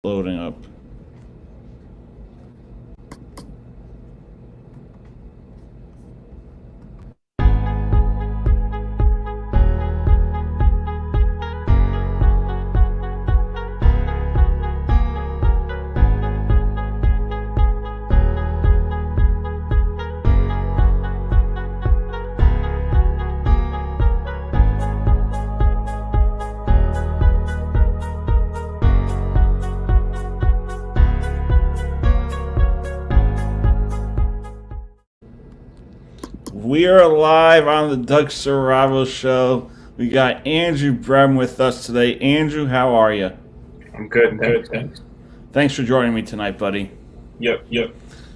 Loading up. We are live on the Doug Serravo Show. We got Andrew Brem with us today. Andrew, how are you? I'm good. Thanks. Thanks for joining me tonight, buddy. Yep.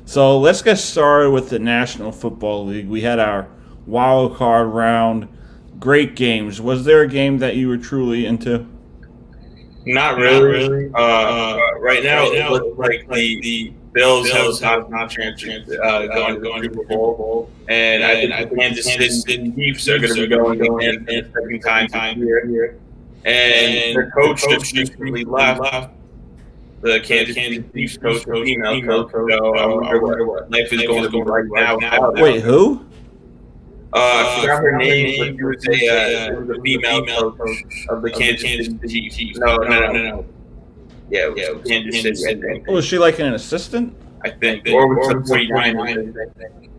So let's get started with the National Football League. We had our wild card round. Great games. Was there a game that you were truly into? Not really. Right now, it looks like the Bills have not chance going to the Super Bowl, and I think Kansas City Chiefs are going to be going in the second time here. And the coach just recently left. The Kansas City Chiefs coach, the female coach. So I wonder what life is going to be right now. Wait, who? I forgot her name, but she was a female coach of the Kansas City Chiefs. No. Yeah, Kansas City, I think. Was she like an assistant? I think. Or was the 49ers, I think.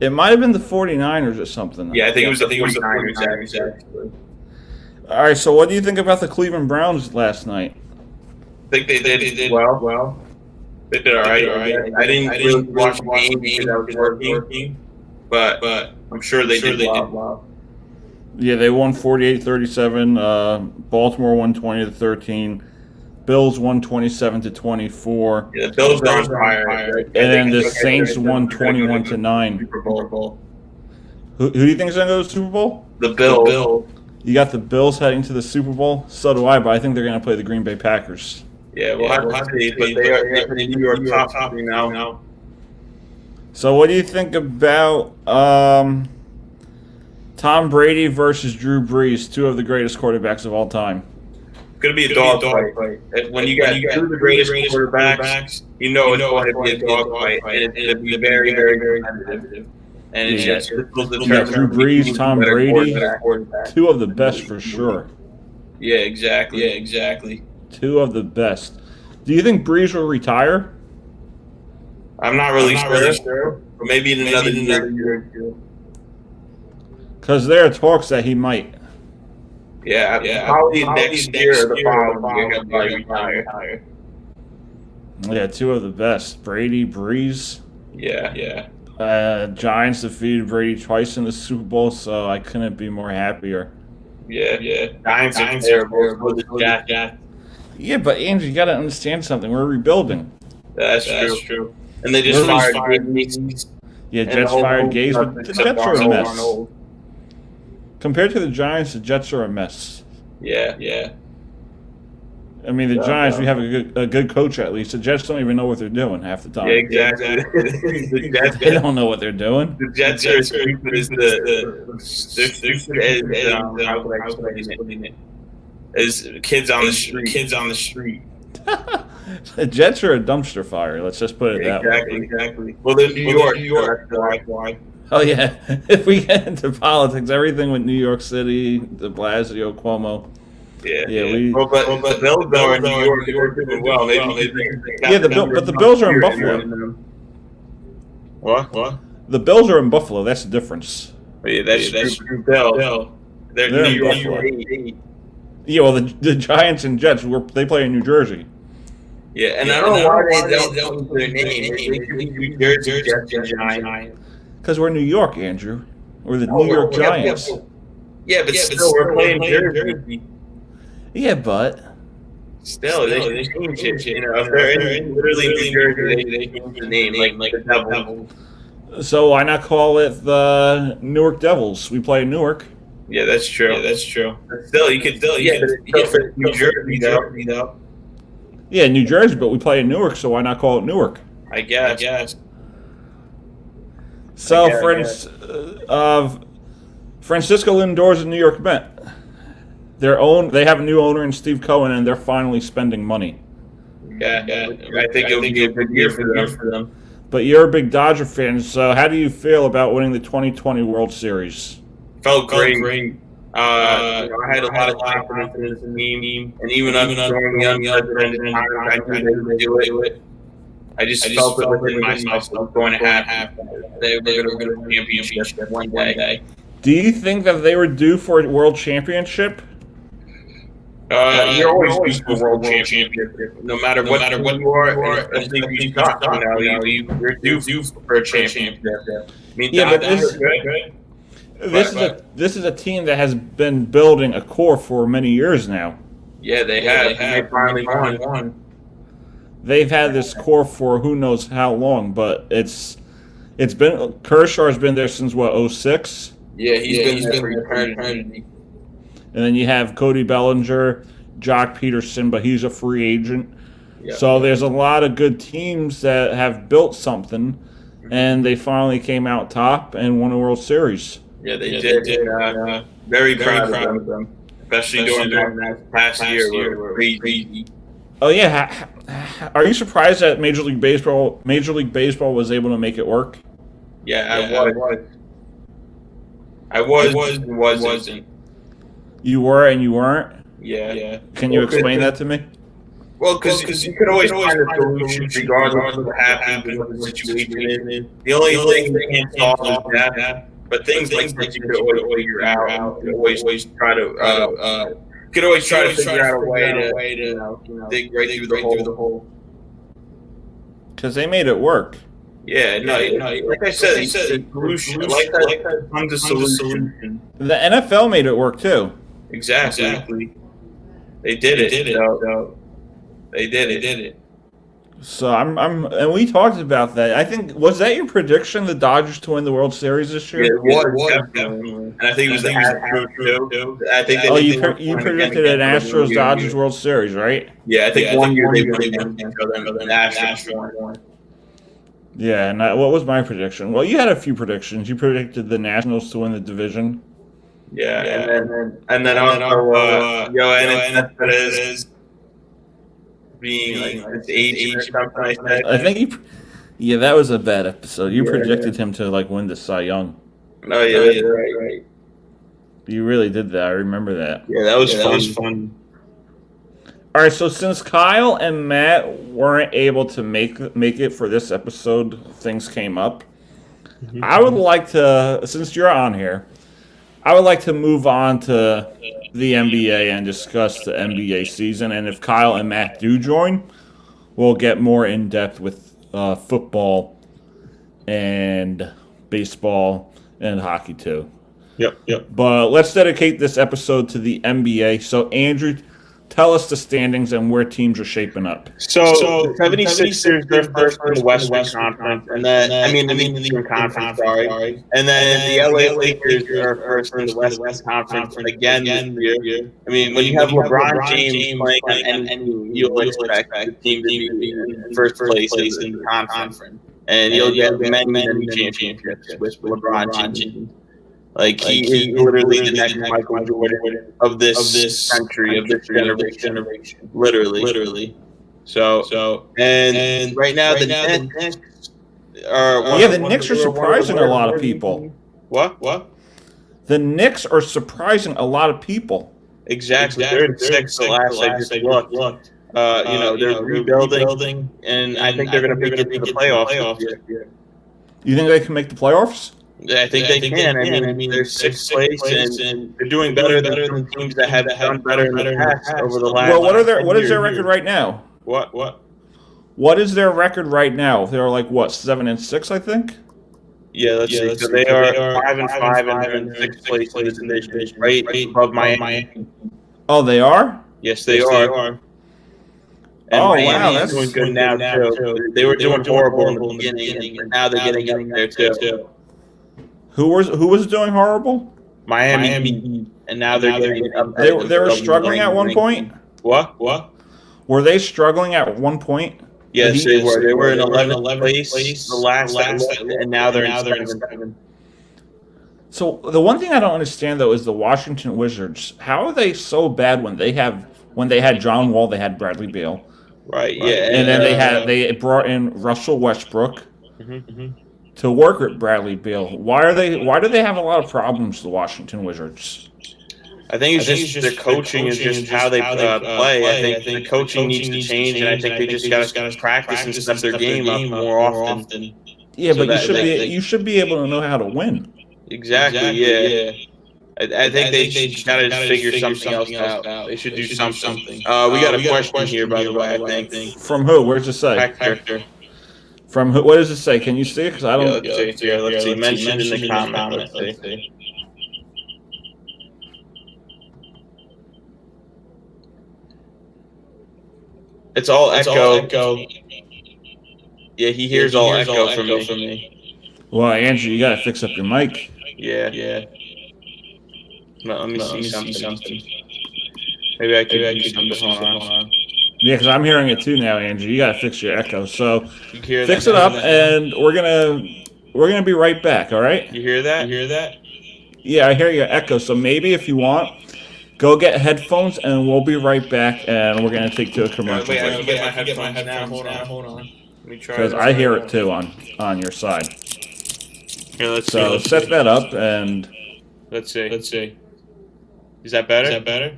It might have been the 49ers or something. Yeah, I think it was the 49ers, actually. All right, so what do you think about the Cleveland Browns last night? I think they did well. They did all right. I didn't really watch the game because I was working, but I'm sure they did well. Yeah, they won 48-37. Baltimore won 20-13. Bills won 27-24. Yeah, the Bills are on fire. And then the Saints won 21-9. Super Bowl. Who do you think is going to go to the Super Bowl? The Bills. You got the Bills heading to the Super Bowl? So do I, but I think they're going to play the Green Bay Packers. Yeah, we'll have to see, but they are the New York top now. So what do you think about Tom Brady versus Drew Brees, two of the greatest quarterbacks of all time? It's going to be a dog fight. When you got two of the greatest quarterbacks, you know it's going to be a dog fight, and it's going to be very, very competitive. And it's just you got Drew Brees, Tom Brady, two of the best for sure. Yeah, exactly. Two of the best. Do you think Brees will retire? I'm not really sure. But maybe in another year. Because there are talks that he might. Yeah. Probably next year or the following year he'll retire. Yeah, two of the best. Brady, Brees. Yeah. Giants defeated Brady twice in the Super Bowl, so I couldn't be more happier. Yeah. Giants are terrible. Yeah, but Andrew, you got to understand something. We're rebuilding. That's true. And they just fired Gaze. Yeah, Jets fired Gaze, but the Jets are a mess. Compared to the Giants, the Jets are a mess. Yeah. I mean, the Giants, we have a good coach at least. The Jets don't even know what they're doing half the time. Yeah, exactly. The Jets, they don't know what they're doing. The Jets are as stupid as as kids on the street. The Jets are a dumpster fire. Let's just put it that way. Exactly. Well, they're New York. Why? Oh yeah. If we get into politics, everything with New York City, De Blasio, Cuomo. Yeah. But the Bills are in New York. They're doing well. But the Bills are in Buffalo. What? The Bills are in Buffalo. That's the difference. Yeah, that's true. They're in Buffalo. Yeah, well, the Giants and Jets, they play in New Jersey. Yeah, and I don't know why they don't use their name. They could be New Jersey Jets and Giants. Because we're New York, Andrew. We're the New York Giants. Yeah, but still, we're playing Jersey. Yeah, but still, they change it. You know, if they're in literally New Jersey, they change the name like the Devils. So why not call it the Newark Devils? We play in Newark. Yeah, that's true. But still, you could New Jersey, though. Yeah, New Jersey, but we play in Newark, so why not call it Newark? I guess. So, Francisco Lindor's a New York Met. They have a new owner in Steve Cohen, and they're finally spending money. I think it'll be a good year for them. But you're a big Dodger fan, so how do you feel about winning the 2020 World Series? Felt great. I had a lot of confidence in this team, and even under young president, I knew they would do it. I just felt it within myself that was going to happen. They were going to win a championship one day. Do you think that they were due for a World Championship? You're always due for a World Championship. No matter what you are, especially if you suck, you're due for a championship. I mean, Yeah, but that's good. This is a team that has been building a core for many years now. Yeah, they have. They finally won. They've had this core for who knows how long, but it's been Kershaw's been there since what, 06? Yeah, he's been there for eternity. And then you have Cody Bellinger, Jock Peterson, but he's a free agent. Yep. So there's a lot of good teams that have built something, and they finally came out top and won a World Series. Yeah, they did. Very proud of them, especially during that past year. Were crazy. Oh yeah, are you surprised that Major League Baseball was able to make it work? Yeah, I wasn't. You were and you weren't? Yeah. Can you explain that to me? Well, because you could always find a solution regardless of what happened, what the situation is. The only thing they can't solve is that. But things like that you could always figure out. You could always try to figure out a way to dig right through the hole. Because they made it work. Yeah, no. Like I said, solution. Like that comes a solution. The NFL made it work too. Exactly. They did it. They did it. So and we talked about that. I think, was that your prediction, the Dodgers to win the World Series this year? Yeah, it was definitely. And I think it was the Astros too. I think. You predicted an Astros Dodgers World Series, right? Yeah, I think one year they really won each other, and the Astros won. Yeah, and what was my prediction? Well, you had a few predictions. You predicted the Nationals to win the division. Yeah, and then also Yoenis Cespedes being like his age or something like that. I think that was a bad episode. You predicted him to win the Cy Young. Oh yeah, right. You really did that. I remember that. Yeah, that was fun. All right, so since Kyle and Matt weren't able to make it for this episode, things came up. Mm-hmm. I would like to, since you're on here, I would like to move on to the NBA and discuss the NBA season. And if Kyle and Matt do join, we'll get more in depth with football and baseball and hockey too. Yep. But let's dedicate this episode to the NBA. So Andrew, tell us the standings and where teams are shaping up. So 76ers, they're first in the Western Conference, and then the Eastern Conference, sorry. And then the LA Lakers are first in the Western Conference again this year. I mean, when you have LeBron James playing on any team, you'll expect the team to be in first place in the conference, and you'll get many championships with LeBron James. Like he is literally the next Michael Jordan of this country, of this generation. Literally. So and right now the Knicks are the Knicks are surprising a lot of people. What? The Knicks are surprising a lot of people. Exactly. They're in sixth the last I just looked. They're rebuilding, and I think they're going to make it to the playoffs this year. You think they can make the playoffs? I think they can. I mean, they're sixth place, and they're doing better than teams that have done better in the past over the last. Well, what is their record right now? What is their record right now? They're 7-6, I think. Yeah, let's see. So they are 5-5, and they're in sixth place in the division, right above Miami. Oh, they are? Yes, they are. And Miami is doing good now too. They were doing horrible in the beginning, but now they're getting up there too. Who was doing horrible? Miami, and now they're getting up there. They were struggling at one point. What? Were they struggling at one point? Yes, they were. They were in 11th place the last, and now they're in 7th. So the one thing I don't understand though is the Washington Wizards. How are they so bad when they had John Wall, they had Bradley Beal, Right. Yeah. And then they brought in Russell Westbrook to work with Bradley Beal. Why do they have a lot of problems, the Washington Wizards? I think it's just their coaching is just how they play. I think the coaching needs to change, and I think they just got to practice and step their game up more often. Yeah, but you should be able to know how to win. Exactly. Yeah. I think they got to figure something else out. They should do something. We got a question here, by the way. I think from who? Where's it say? Hector. From who? What does it say? Can you see it? Because I don't. Let's see. Mentioned in the comment. Let's see. It's all echo. Yeah, he hears all echo from me. Well, Andrew, you got to fix up your mic. Yeah. Let me see something. Maybe I could do something. Hold on. Yeah, because I'm hearing it too now, Andrew. You got to fix your echo. So fix it up, and we're gonna be right back. All right? You hear that? Yeah, I hear your echo. So maybe if you want, go get headphones, and we'll be right back, and we're going to take to a commercial break. break. I can get my headphones now. Hold on. Let me try. Because I hear it too on your side. Here, let's set that up, and let's see. Is that better?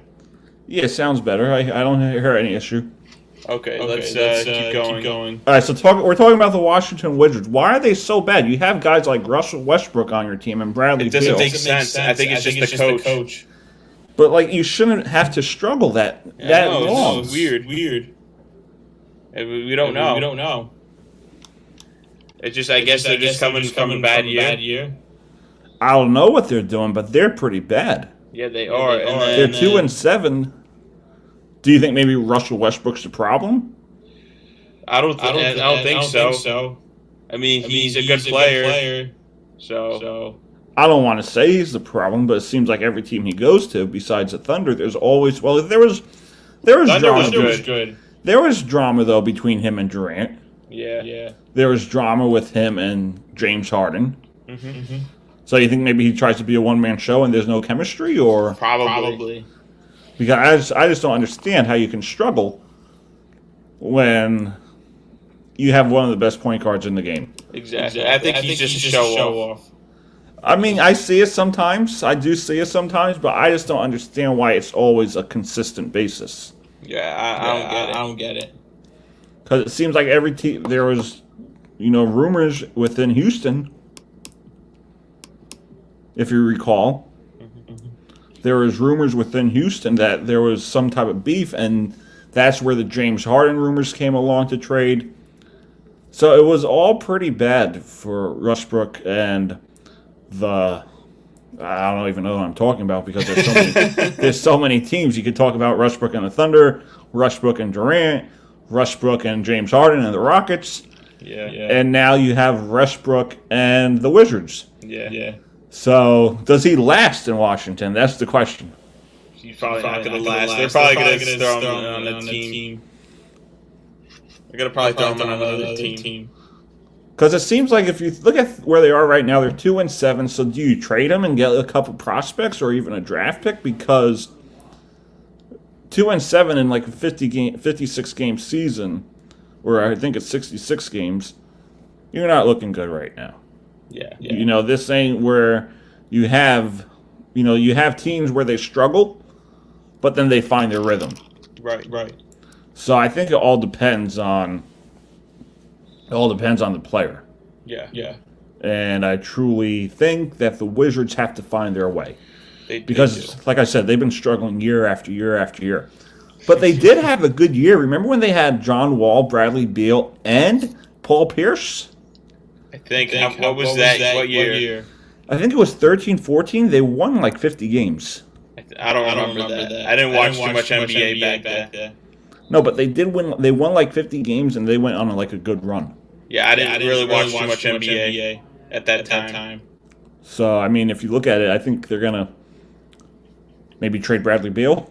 Yeah, it sounds better. I don't hear any issue. Okay, let's keep going. All right, so we're talking about the Washington Wizards. Why are they so bad? You have guys like Russell Westbrook on your team and Bradley Beal. It doesn't make sense. I think it's just the coach. But like, you shouldn't have to struggle that long. It's weird. We don't know. It's just I guess they're just coming from a bad year. I don't know what they're doing, but they're pretty bad. Yeah, they are. They're 2-7. Do you think maybe Russell Westbrook's the problem? I don't think so. I mean, he's a good player. So I don't want to say he's the problem, but it seems like every team he goes to, besides the Thunder, there's always there was drama. Good. There was drama though between him and Durant. Yeah. There was drama with him and James Harden. So you think maybe he tries to be a one-man show and there's no chemistry, or probably. Because I just don't understand how you can struggle when you have one of the best point guards in the game. Exactly. I think he's just a show off. I mean, I see it sometimes. I do see it sometimes, but I just don't understand why it's always a consistent basis. Yeah, I don't get it. Because it seems like every team, there was, rumors within Houston, if you recall. There was rumors within Houston that there was some type of beef, and that's where the James Harden rumors came along to trade. So it was all pretty bad for Westbrook and I don't even know what I'm talking about, because there's so many teams. You could talk about Westbrook and the Thunder, Westbrook and Durant, Westbrook and James Harden and the Rockets. Yeah. And now you have Westbrook and the Wizards. Yeah. So, does he last in Washington? That's the question. He's probably not going to last. They're probably going to throw him on the team. They're going to probably throw him on another team. Because it seems like if you look at where they are right now, they're 2-7. So, do you trade them and get a couple prospects or even a draft pick? Because 2-7 in like a 56 game season, or I think it's 66 games, you're not looking good right now. Yeah. This ain't where you have teams where they struggle, but then they find their rhythm. Right. So I think it all depends on the player. Yeah. And I truly think that the Wizards have to find their way. Because, like I said, they've been struggling year after year after year. But they did have a good year. Remember when they had John Wall, Bradley Beal, and Paul Pierce? I think what was that? What year? I think it was 13-14. They won like 50 games. I don't remember that. I didn't watch too much NBA back then. No, but they did win. They won like 50 games, and they went on a good run. Yeah, I didn't really watch too much NBA at that time. So, I mean, if you look at it, I think they're going to maybe trade Bradley Beal.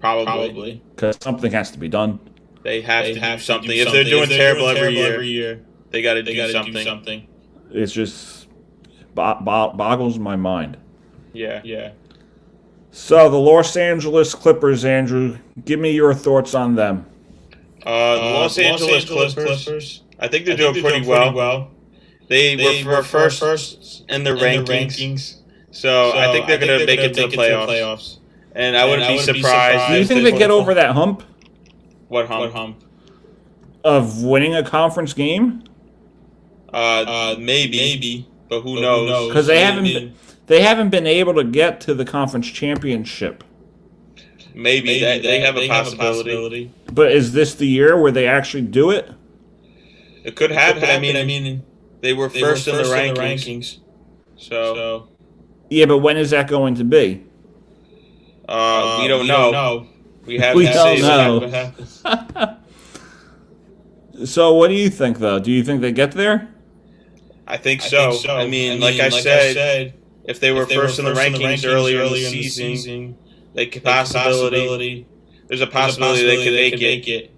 Probably. Because something has to be done. They have to do something. If they're doing terrible every year, they got to do something. It's just boggles my mind. Yeah. So, the Los Angeles Clippers, Andrew, give me your thoughts on them. The Los Angeles Clippers. I think they're doing pretty well. They were first in the rankings. So I think they're going to make it to the playoffs. And I wouldn't be surprised. Do you think they get over that hump? What hump? Of winning a conference game? Maybe, but who knows? Because they haven't been able to get to the conference championship. Maybe they have a possibility. But is this the year where they actually do it? It could happen. I mean, they were first in the rankings. So yeah, but when is that going to be? We don't know. We don't know. So what do you think, though? Do you think they get there? I think so. I mean, like I said, if they were first in the rankings earlier in the season, they could possibility. There's a possibility they could make it.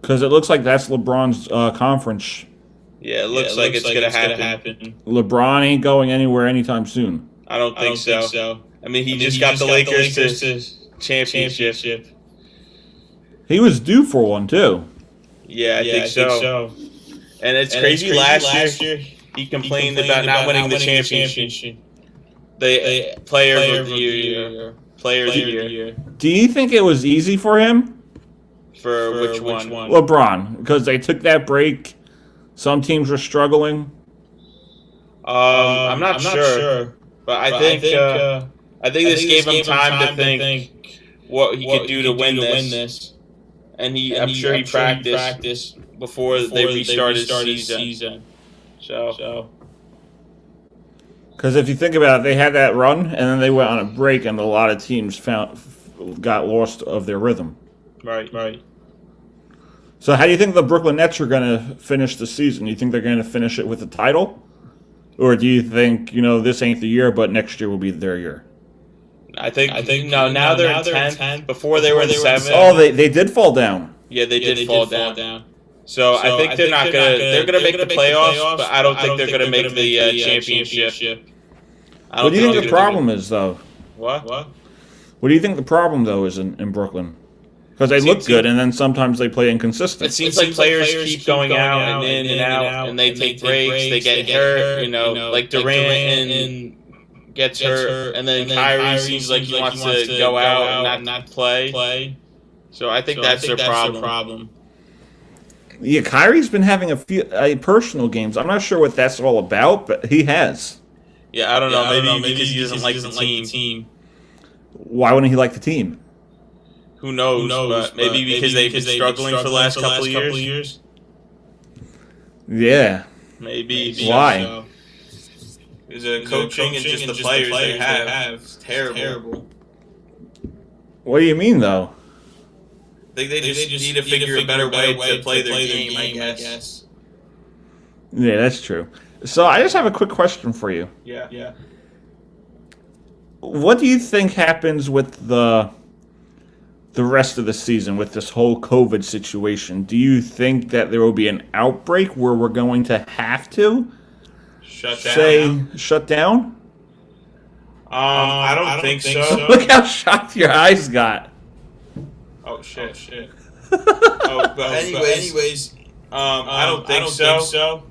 Because it looks like that's LeBron's conference. Yeah, it looks like it's going to happen. LeBron ain't going anywhere anytime soon. I don't think so. I mean, he just got the Lakers to championship. He was due for one, too. Yeah, I think so. And it's crazy. Last year, he complained about not winning the championship. The player of the year. Do you think it was easy for him? For which one? LeBron. Because they took that break. Some teams were struggling. I'm not sure. But I think this gave him time to think what he could do to win this. And I'm sure he practiced before they restarted the season. So. Because if you think about it, they had that run, and then they went on a break, and a lot of teams got lost of their rhythm. Right. So how do you think the Brooklyn Nets are going to finish the season? Do you think they're going to finish it with a title? Or do you think, this ain't the year, but next year will be their year? I think no. Now they're in 10th. Before they were in 7th. Oh, they did fall down. Yeah, they did fall down. So I think they're not gonna. They're gonna make the playoffs, but I don't think they're gonna make the championship. What do you think the problem is, though? What? What do you think the problem, though, is in Brooklyn? Because they look good, and then sometimes they play inconsistent. It seems like players keep going out and in and out, and they take breaks. They get hurt. Like Durant and gets hurt, and then Kyrie seems like he wants to go out and not play. So I think that's their problem. Yeah, Kyrie's been having a few personal games. I'm not sure what that's all about, but he has. Yeah, I don't know. Maybe because he doesn't like the team. Why wouldn't he like the team? Who knows? But maybe because they've been struggling for the last couple of years. Yeah. Maybe. Why? So. Because the coaching and just the players they have is terrible. What do you mean, though? I think they just need to figure a better way to play their game, I guess. Yeah, that's true. So I just have a quick question for you. Yeah. What do you think happens with the rest of the season with this whole COVID situation? Do you think that there will be an outbreak where we're going to have to shut down? I don't think so. Look how shocked your eyes got. Oh shit. But anyways, I don't think so.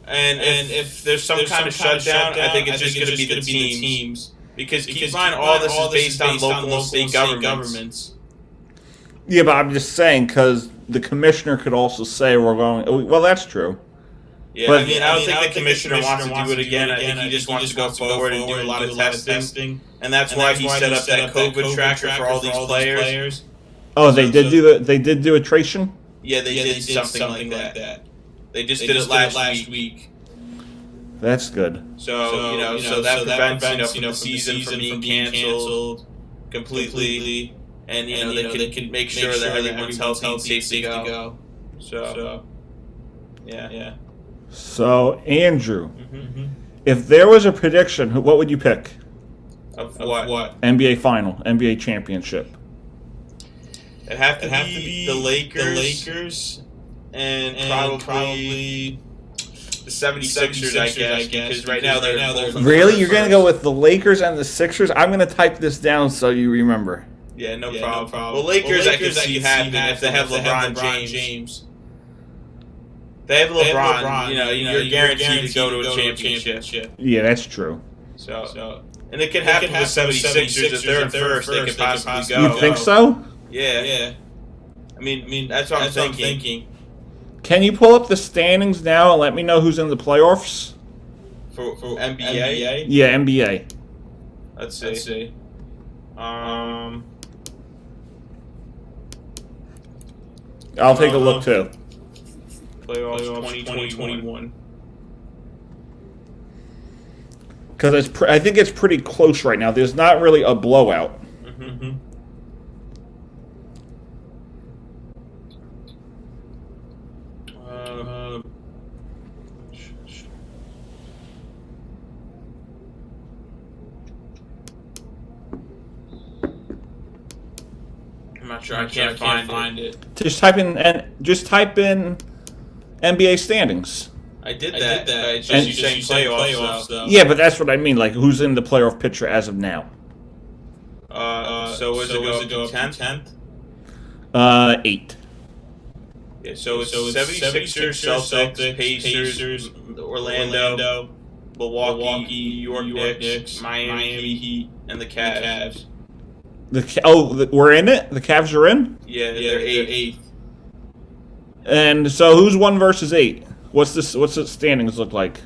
And if there's some kind of shutdown, I think it's just going to be the teams. Because keep in mind, all this is based on local and state governments. Yeah, but I'm just saying, because the commissioner could also say we're going... Well, that's true. Yeah, but I don't think the commissioner wants to do it again. I think he just wants to go forward and do a lot of testing. And that's why he set up that COVID tracker for all these players. Oh, they did do a tracing? Yeah, they did something like that. They just did it last week. That's good. So that prevents the season from being canceled completely, and they can make sure that everyone's healthy and safe to go. So yeah. So Andrew, if there was a prediction, what would you pick? Of what? NBA final, NBA championship. It'd have to be the Lakers, and probably the 76ers, I guess, because right now they're really? You're going to go with the Lakers and the Sixers? I'm going to type this down so you remember. Yeah, no problem. Well, Lakers, I can see happening if they have LeBron James. They have LeBron. You're guaranteed to go to a championship. Yeah, that's true. So, and it could happen with 76ers if they're in first. They could possibly go. You think so? Yeah. I mean, that's what I'm thinking. Can you pull up the standings now and let me know who's in the playoffs? For NBA? Yeah, NBA. Let's see. I'll take a look too. Playoffs 2021. Because I think it's pretty close right now. There's not really a blowout. Mm-hmm. I'm not sure. I can't find it. Just type in NBA standings. I did that. It's just you saying playoffs though. Yeah, but that's what I mean. Like, who's in the playoff picture as of now? So was it go up to 10th? 8. Yeah, so it's 76ers, Celtics, Pacers, Orlando, Milwaukee, New York Knicks, Miami Heat, and the Cavs. We're in it? The Cavs are in? Yeah, they're 8th. And so who's 1 versus 8? What's the standings look like?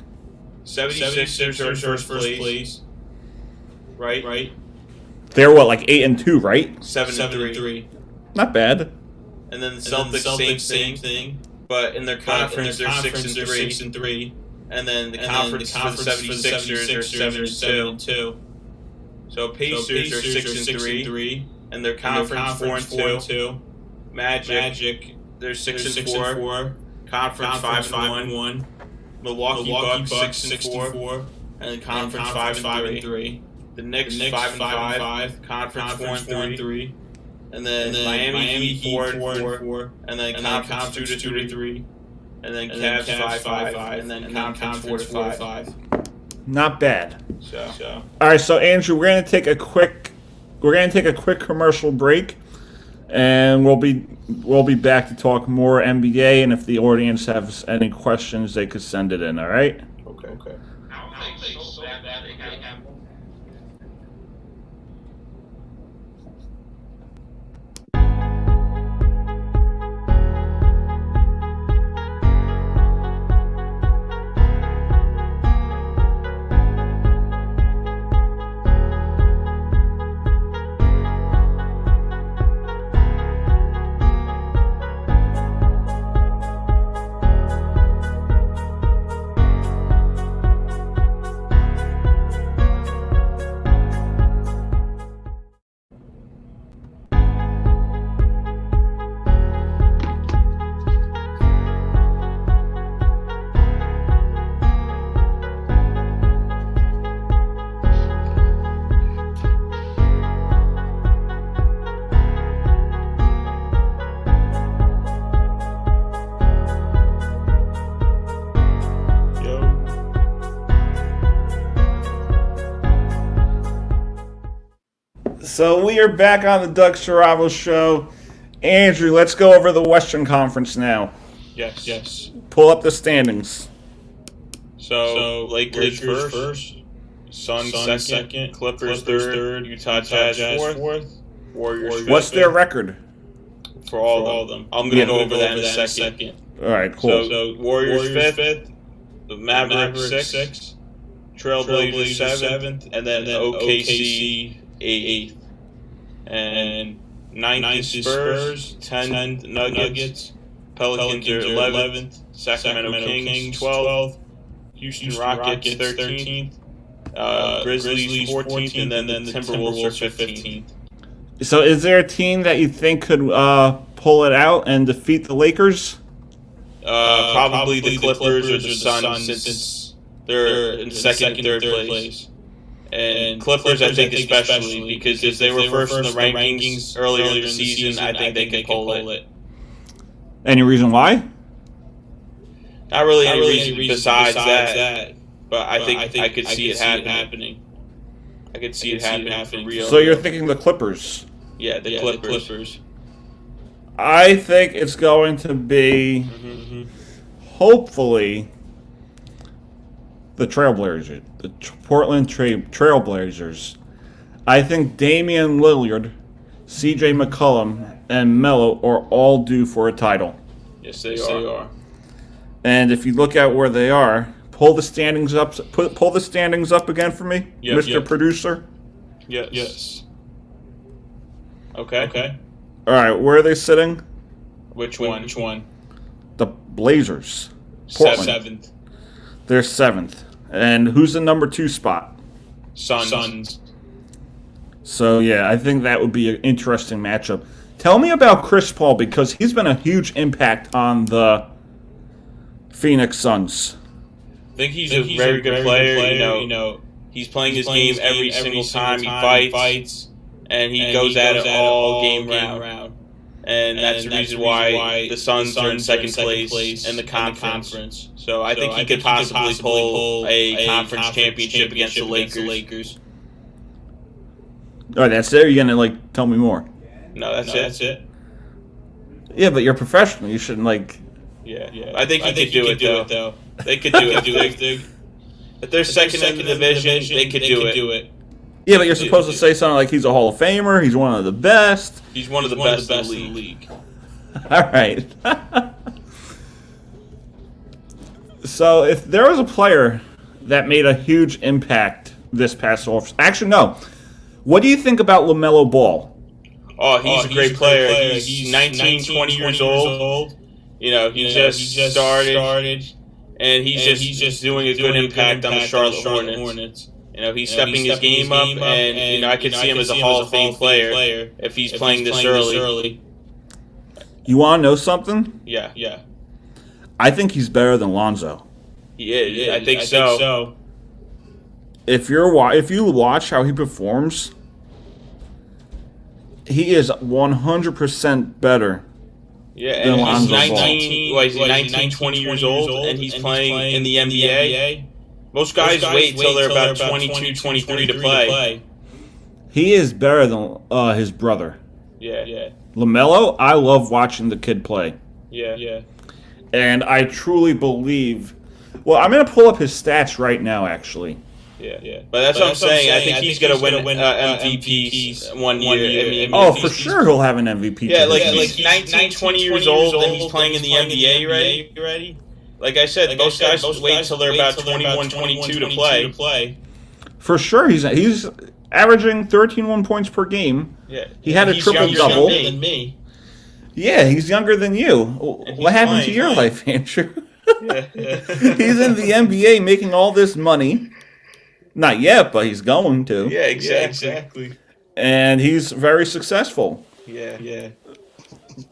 76ers are in first place. Right? They're what, like 8 and 2, right? 7-3. Not bad. And then the Celtics, same thing. But in their conference, they're 6-3. And then the conference for the 76ers are 7-2. So Pacers are 6-3, and their conference 4-2. Magic, they're 6-4. Conference 5-1. Milwaukee Bucks 6-4, and the conference 5-3. The Knicks 5-5. Conference 4-3. And then Miami Heat 4-4, and then conference 2-3. And then Cavs 5-5, and then conference 4-5. Not bad. So. All right, so Andrew, we're gonna take a quick commercial break, and we'll be back to talk more NBA. And if the audience has any questions, they could send it in. All right. Okay. So we are back on the Doug Saravo Show. Andrew, let's go over the Western Conference now. Yes. Pull up the standings. So Lakers first, Suns second, Clippers third, Utah Jazz fourth, Warriors fifth. What's their record? For all of them. I'm going to go over that in a second. All right, cool. So Warriors fifth, the Mavericks sixth, Trailblazers seventh, and then OKC eighth. And ninth is Spurs, 10th Nuggets, Pelicans are 11th, Sacramento Kings 12th, Houston Rockets 13th, Grizzlies 14th, and then the Timberwolves are 15th. So is there a team that you think could pull it out and defeat the Lakers? Probably the Clippers or the Suns, since they're in second and third place. And Clippers, I think especially, because if they were first in the rankings earlier in the season, I think they could pull it. Any reason why? Not really any reason besides that, but I think I could see it happening. I could see it happening for real. So you're thinking the Clippers? Yeah, the Clippers. I think it's going to be, hopefully, the Trailblazers, the Portland Trailblazers. I think Damian Lillard, C.J. McCollum, and Melo are all due for a title. Yes, they are. And if you look at where they are, pull the standings up. Pull the standings up again for me, Mr. Producer. Yes. Okay. All right, where are they sitting? Which one? The Blazers. Portland. 7th. They're 7th. And who's the number 2 spot? Suns. So, yeah, I think that would be an interesting matchup. Tell me about Chris Paul, because he's been a huge impact on the Phoenix Suns. I think he's a very good player. You know, he's playing his game every single time he fights, and he goes at it all game round. And that's the reason why the Suns are in second place in the conference. So I think he could possibly pull a conference championship against the Lakers. All right, that's it? Or are you going to, tell me more? No, that's it. Yeah, but you're professional. You shouldn't, Yeah. I think he could do it, though. They could do it. If they're second in the division, they could do it. Yeah, but you're supposed to say something like he's a Hall of Famer, he's one of the best. He's one of the best in the league. All right. So if there was a player that made a huge impact this past off, actually no. What do you think about LaMelo Ball? Oh, he's a great player. He's 19, 20 years old. You know, he just started, and he's just doing a good impact on the Charlotte Hornets. You know, he's stepping his game up, and I could see him as a Hall of Fame player if he's playing this early. You want to know something? Yeah. I think he's better than Lonzo. He is. I think so. If you watch how he performs, he is 100% better. Yeah, and he's 19, 20 years old, and he's playing in the NBA. Most guys wait till they're about 22, 23 to play. He is better than his brother. Yeah. LaMelo, I love watching the kid play. Yeah. And I truly believe... Well, I'm going to pull up his stats right now, actually. Yeah. But that's what I'm saying. I think he's going to win MVP one year. For sure he'll have an MVP. Yeah, like 19, 20 years old, and he's playing in the NBA already. Like I said, most guys wait till they're about 21, 22 to play. For sure, he's averaging 13 points per game. Yeah, he had a triple-double. He's younger than me. Yeah, he's younger than you. What happened to your life, Andrew? Yeah. He's in the NBA making all this money. Not yet, but he's going to. Yeah, exactly. And he's very successful. Yeah.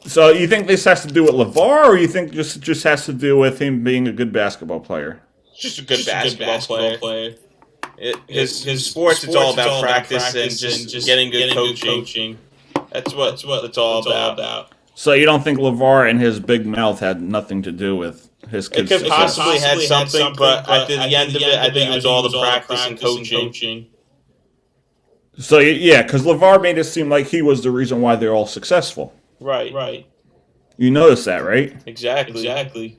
So you think this has to do with LeVar, or you think this just has to do with him being a good basketball player? Just a good basketball player. His sports, it's all about practice and just getting good coaching. That's what it's all about. So you don't think LeVar and his big mouth had nothing to do with his kid's success? It could possibly have something, but at the end of it, I think it was all the practice and coaching. So, yeah, because LeVar made it seem like he was the reason why they're all successful. Right. You noticed that, right? Exactly.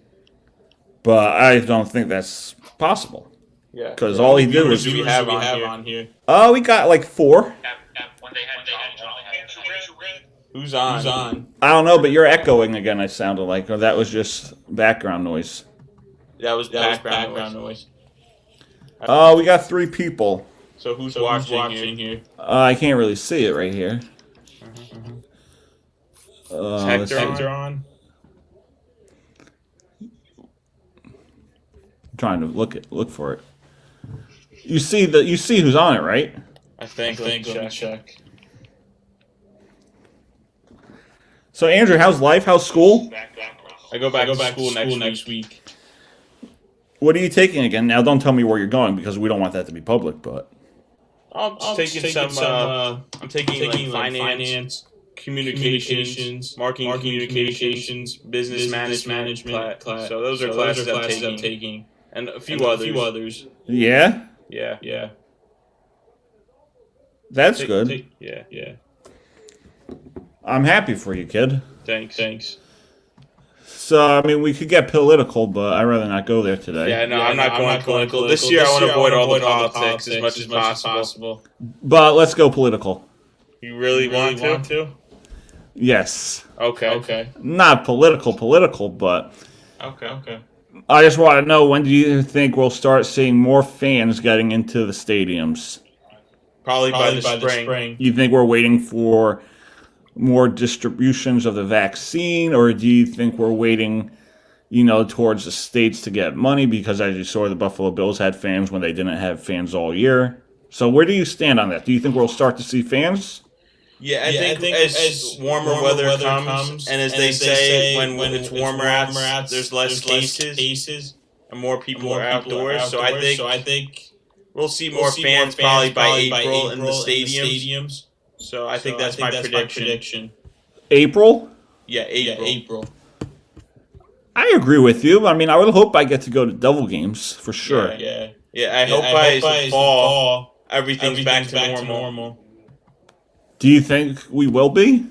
But I don't think that's possible. Yeah. Because all he did was... Who do we have on here? Oh, we got 4. Who's on? I don't know, but you're echoing again, I sounded like. Or that was just background noise. That was background noise. Oh, we got 3 people. So who's watching here? I can't really see it right here. Is Hector on? I'm trying to look for it. You see who's on it, right? I think check. So Andrew, how's life? How's school? I go back to school next week. What are you taking again? Now, don't tell me where you're going because we don't want that to be public. But I'm taking some. I'm taking finance, communications, marketing communications, business management class. So those are classes I'm taking, and a few others. Yeah. Yeah. That's good. Yeah. I'm happy for you, kid. Thanks. So, I mean, we could get political, but I'd rather not go there today. Yeah, no, I'm not going political. This year I want to avoid all the politics as much as possible. But let's go political. You really want to? Yes. Okay. Not political, but... Okay. I just want to know, when do you think we'll start seeing more fans getting into the stadiums? Probably by the spring. You think we're waiting for more distributions of the vaccine, or do you think we're waiting, towards the states to get money? Because as you saw, the Buffalo Bills had fans when they didn't have fans all year. So where do you stand on that? Do you think we'll start to see fans? Yeah, I think as warmer weather comes, and as they say, when it's warmer out, there's less cases, and more people are outdoors. So I think we'll see more fans probably by April in the stadiums. So I think that's my prediction. April? Yeah, April. I agree with you. I mean, I would hope I get to go to Devil games for sure. Yeah. I hope by the fall everything's back to normal. Do you think we will be?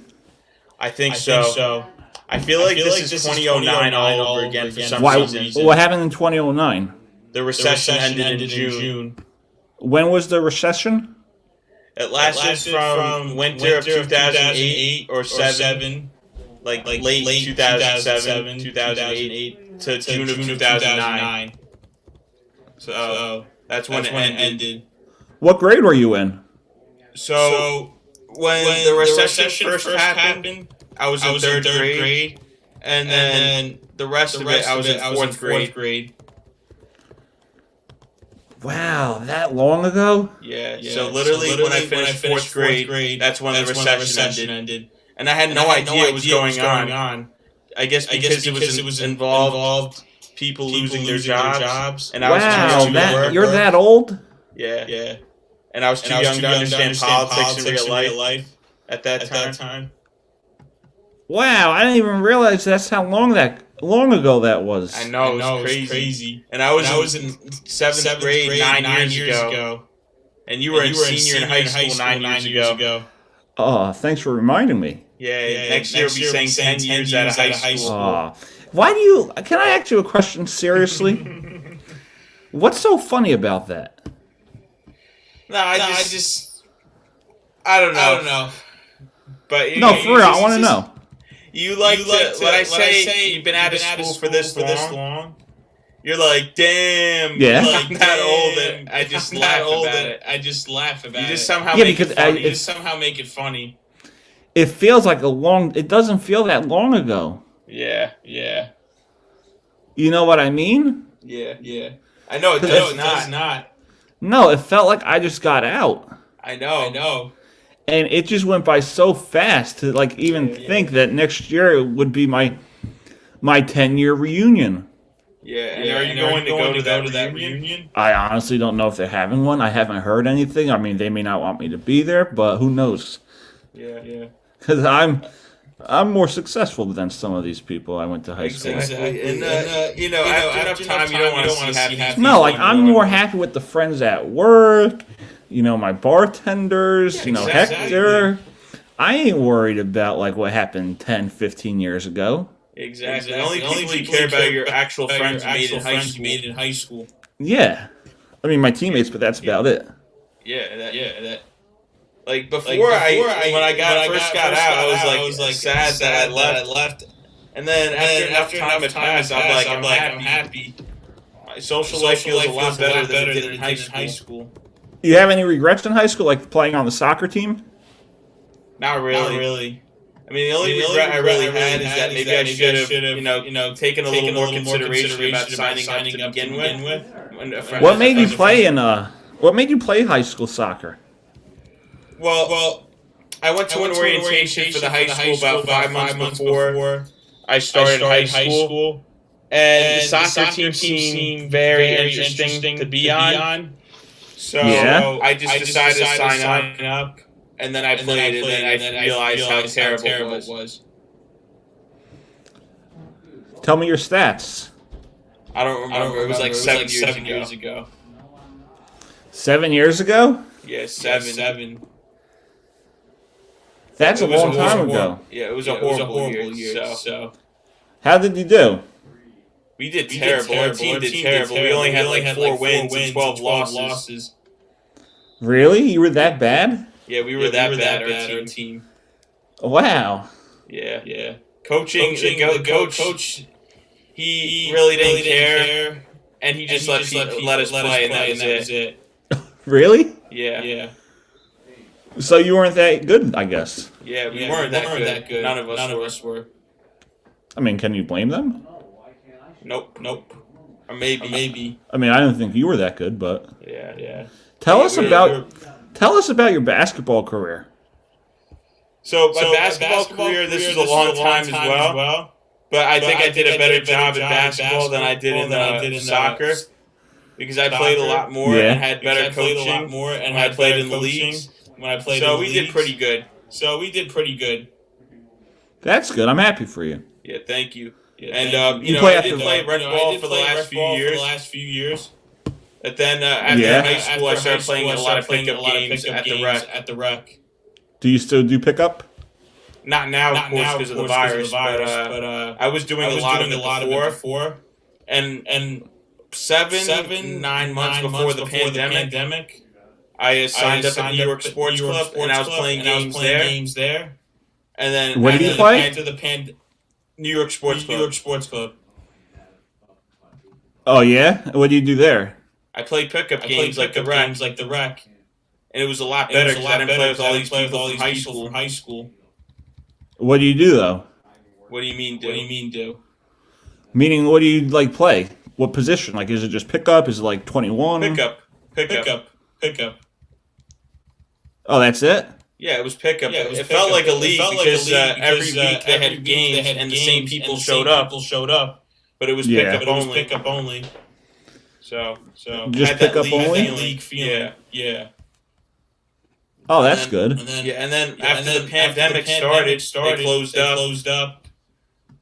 I think so. I feel like this is 2009 all over again for some reason. What happened in 2009? The recession ended in June. When was the recession? It lasted from winter of 2008 or 7, like late 2007, 2008 to June of 2009. So that's when it ended. What grade were you in? So when the recession first happened, I was in third grade, and then the rest of it I was in fourth grade. Wow, that long ago? Yeah. So literally when I finished fourth grade, that's when the recession ended. And I had no idea what was going on. I guess because it was involved people losing their jobs. And I was too young to work. You're that old? Yeah. And I was too young to understand politics in real life at that time. Wow, I didn't even realize that's how long ago that was. I know, it was crazy. And I was in 7th grade 9 years ago. And you were a senior in high school 9 years ago. Oh, thanks for reminding me. Yeah. Next year we'll be saying 10 years out of high school. Can I ask you a question seriously? What's so funny about that? No, I don't know. But for real, I want to know. You like to, when I say you've been out of school for this long, you're like, damn, yeah. I'm that old, and I just laugh about it. You just somehow make it funny. It feels like it doesn't feel that long ago. Yeah. You know what I mean? Yeah. I know it does not. No, it felt like I just got out. I know. And it just went by so fast to even think that next year would be my 10-year reunion. Yeah, and are you going to go to that reunion? I honestly don't know if they're having one. I haven't heard anything. I mean, they may not want me to be there, but who knows? Yeah. Because I'm more successful than some of these people I went to high school with. Exactly. And after enough time, you don't want to see happy. No, I'm more happy with the friends at work. My bartenders, Hector. I ain't worried about what happened 10, 15 years ago. Exactly. The only people you care about are your actual friends you made in high school. Yeah. I mean, my teammates, but that's about it. Yeah. Like before when I first got out, I was like sad that I left. And then after enough time had passed, I'm happy. My social life feels a lot better than it did in high school. You have any regrets in high school, like playing on the soccer team? Not really. I mean, the only regret I really had is that maybe I should have, taken a little more consideration about signing up to begin with. What made you play What made you play high school soccer? Well, I went to an orientation for the high school about 5 months before I started high school, and the soccer team seemed very interesting to be on. So I just decided to sign up, and then I played it, and I realized how terrible it was. Tell me your stats. I don't remember. It was like 7 years ago. 7 years ago? Yeah, seven. That's a long time ago. Yeah, it was a horrible year. So how did you do? we did terrible. Our team did terrible. We only had like 4 wins and 12 losses. Really? You were that bad? Yeah, we were that bad. Our team. Wow. Yeah. Coaching, the coach, he really didn't care, and he just let us play, and that was it. Really? Yeah. So you weren't that good, I guess. Yeah, we weren't that good. None of us were. I mean, can you blame them? Nope. Or maybe. I mean, I don't think you were that good, but Yeah. tell us about your basketball career. So my basketball career, this was a long time as well. But I think I did a better job in basketball than I did in soccer. Because I played a lot more and had better coaching when I played in the leagues. So we did pretty good. That's good. I'm happy for you. Yeah, thank you. And I did play rec ball for the last few years. But then after high school, I started playing a lot of pickup games at the rec. Do you still do pickup? Not now, of course, because of the virus. But I was doing a lot of it before. And 9 months before the pandemic, I signed up at New York Sports Club, and I was playing games there. And then where did you play? New York Sports Club. Oh yeah, what do you do there? I played pickup games like the rec, and it was a lot better because I didn't play with all these people from high school. What do you do though? What do you mean do? Meaning, what do you like play? What position? Like, is it just pickup? Is it like 21? Pickup. Oh, that's it? Yeah, it was pickup. It felt like a league because every week they had games and the same people showed up. But it was pickup only. So just pickup only? League feeling. Yeah. Oh, that's good. And then after the pandemic started, they closed up.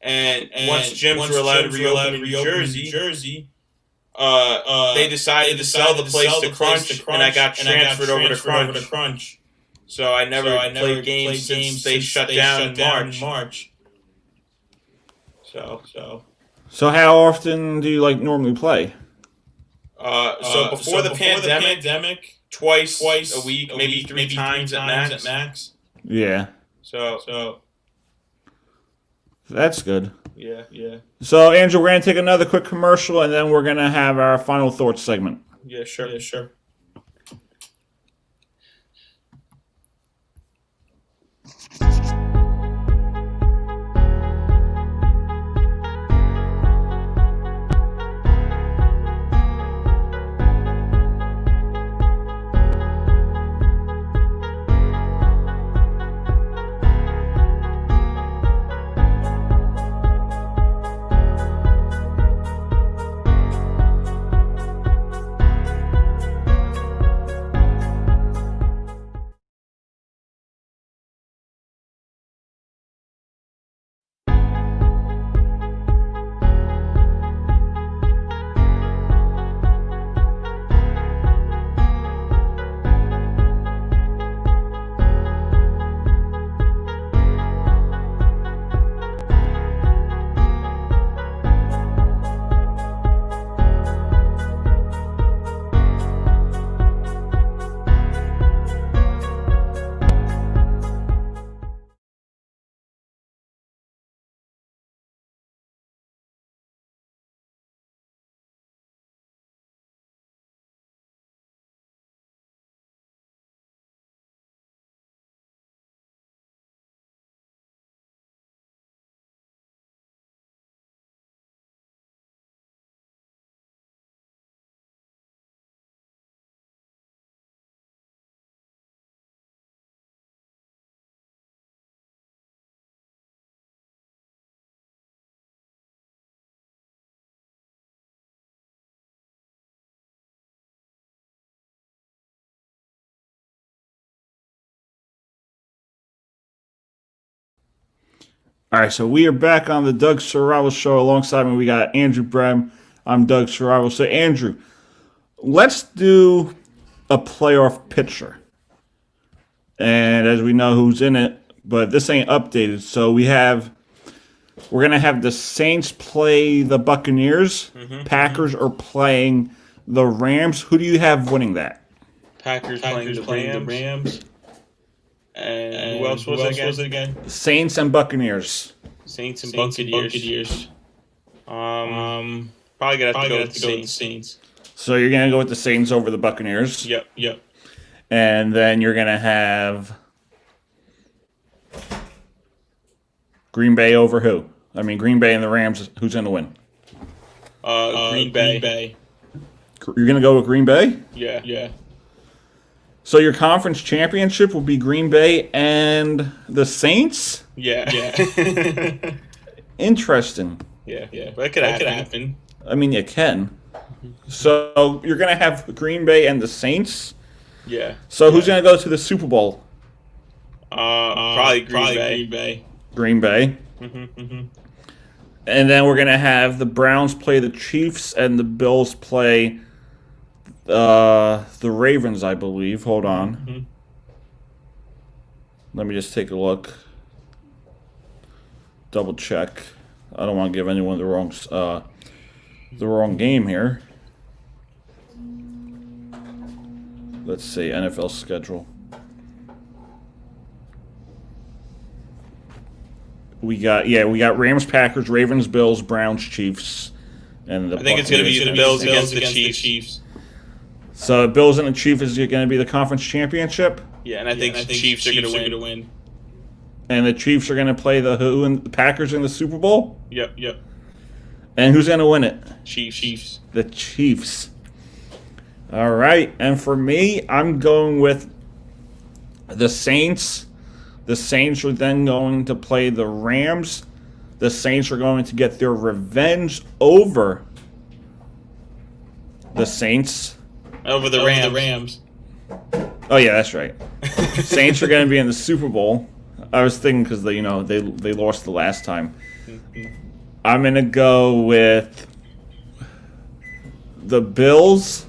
And once gyms were allowed to reopen in New Jersey, they decided to sell the place to Crunch, and I got transferred over to Crunch. So I never played games since they shut down in March. So how often do you like normally play? So before the pandemic, twice a week, maybe three times at max. Yeah. So that's good. Yeah. So Andrew, we're gonna take another quick commercial, and then we're gonna have our final thoughts segment. Yeah, sure. All right, so we are back on the Doug Serravo Show. Alongside me, we got Andrew Brem. I'm Doug Serravo. So, Andrew, let's do a playoff pitcher. And as we know who's in it, but this ain't updated. So we're gonna have the Saints play the Buccaneers. Packers are playing the Rams. Who do you have winning that? Packers playing the Rams. And who else was it again? Saints and Buccaneers. Saints and Buccaneers. Probably gonna have to go with the Saints. So you're gonna go with the Saints over the Buccaneers. Yep. And then you're gonna have Green Bay over who? I mean, Green Bay and the Rams. Who's gonna win? Green Bay. You're gonna go with Green Bay? Yeah. So your conference championship will be Green Bay and the Saints? Yeah. Interesting. Yeah. But it could happen. I mean, you can. So you're going to have Green Bay and the Saints? Yeah. So who's going to go to the Super Bowl? Probably Green Bay. Green Bay? Mm-hmm. And then we're going to have the Browns play the Chiefs and the Bills play the Ravens, I believe. Hold on. Mm-hmm. Let me just take a look. Double check. I don't want to give anyone the wrong game here. Let's see, NFL schedule. We got Rams, Packers, Ravens, Bills, Browns, Chiefs, and the I think it's going to be the Bills against the Chiefs. So Bills and the Chiefs is going to be the conference championship? Yeah, and I think the Chiefs are going to win. And the Chiefs are going to play the Packers in the Super Bowl? Yep. And who's going to win it? Chiefs. The Chiefs. All right. And for me, I'm going with the Saints. The Saints are then going to play the Rams. The Saints are going to get their revenge over the Saints. Over the Rams. Oh, yeah, that's right. Saints are going to be in the Super Bowl. I was thinking because they lost the last time. I'm going to go with the Bills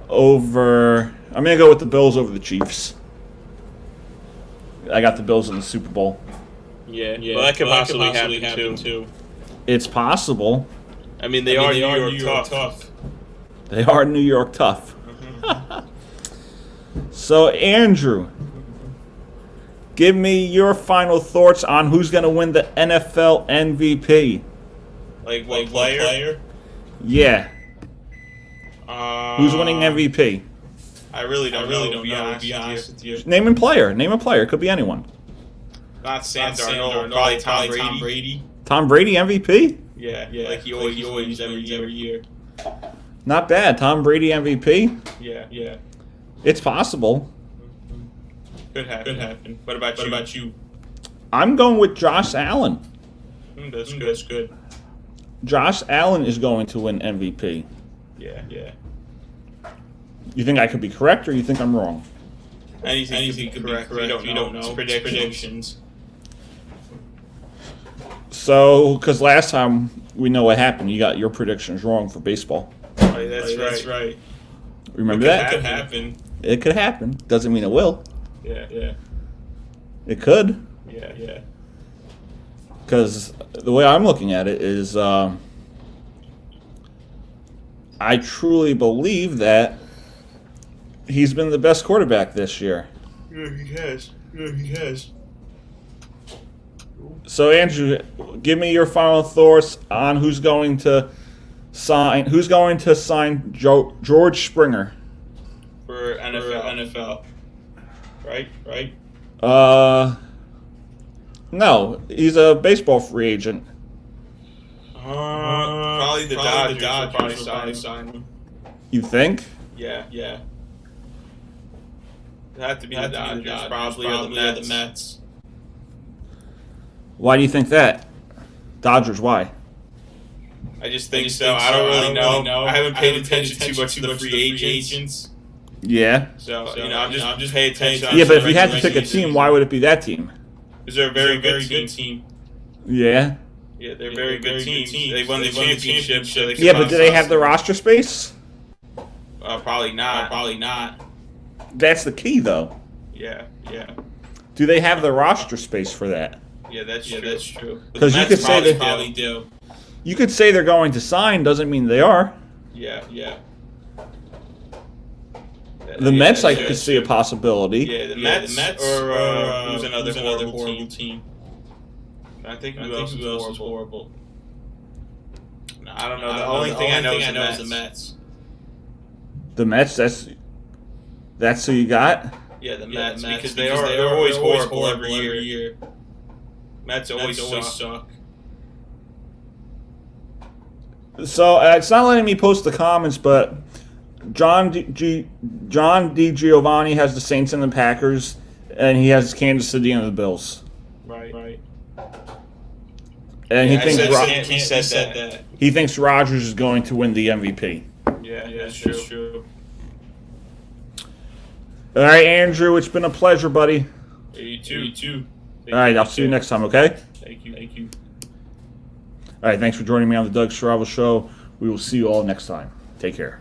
over... I'm going to go with the Bills over the Chiefs. I got the Bills in the Super Bowl. Yeah. Well, that could possibly happen too. It's possible. I mean, they are New York tough. They are New York tough. So, Andrew, give me your final thoughts on who's going to win the NFL MVP. Like what player? Yeah. Who's winning MVP? I really don't know, to be honest with you. Name a player. It could be anyone. Not Sam Darnold, probably Tom Brady. Tom Brady MVP? Yeah. Like he always wins every year. Not bad. Tom Brady MVP? Yeah. It's possible. Could happen. What about you? I'm going with Josh Allen. That's good. Josh Allen is going to win MVP. Yeah. You think I could be correct, or you think I'm wrong? Anything could be correct. You don't know. Predictions. So, because last time we know what happened, you got your predictions wrong for baseball. That's right. Remember that? It could happen. It could happen. Doesn't mean it will. Yeah. It could. Yeah. Because the way I'm looking at it is, I truly believe that he's been the best quarterback this year. Yeah, he has. So, Andrew, give me your final thoughts on who's going to sign George Springer for NFL. Right? No, he's a baseball free agent. Probably the Dodgers will probably sign him. You think? Yeah. It'd have to be the Dodgers, probably or the Mets. Why do you think that? Dodgers, why? I just think so. I don't really know. I haven't paid attention too much to the free agents. Yeah. So I'm just paying attention. Yeah, but if you had to pick a team, why would it be that team? Because they're a very good team. Yeah. Yeah, they're a very good team. They won the championship. So yeah, but do they have the roster space? Probably not. That's the key, though. Yeah. do they have the roster space for that? Yeah, that's true. Because you could say that probably do. you could say they're going to sign, doesn't mean they are. Yeah. The Mets, I could see a possibility. Yeah, the Mets or who's another horrible team? I think who else is horrible? No, I don't know. The only thing I know is the Mets. The Mets, that's who you got? Yeah, the Mets, because they're always horrible every year. Mets always suck. So it's not letting me post the comments, but John D. Giovanni has the Saints and the Packers, and he has Kansas City and the Bills. Right. And he said that. He thinks Rodgers is going to win the MVP. Yeah, that's true. All right, Andrew, it's been a pleasure, buddy. Yeah, you too. All right, I'll see you next time, okay? Thank you. All right, thanks for joining me on the Doug Strava Show. We will see you all next time. Take care.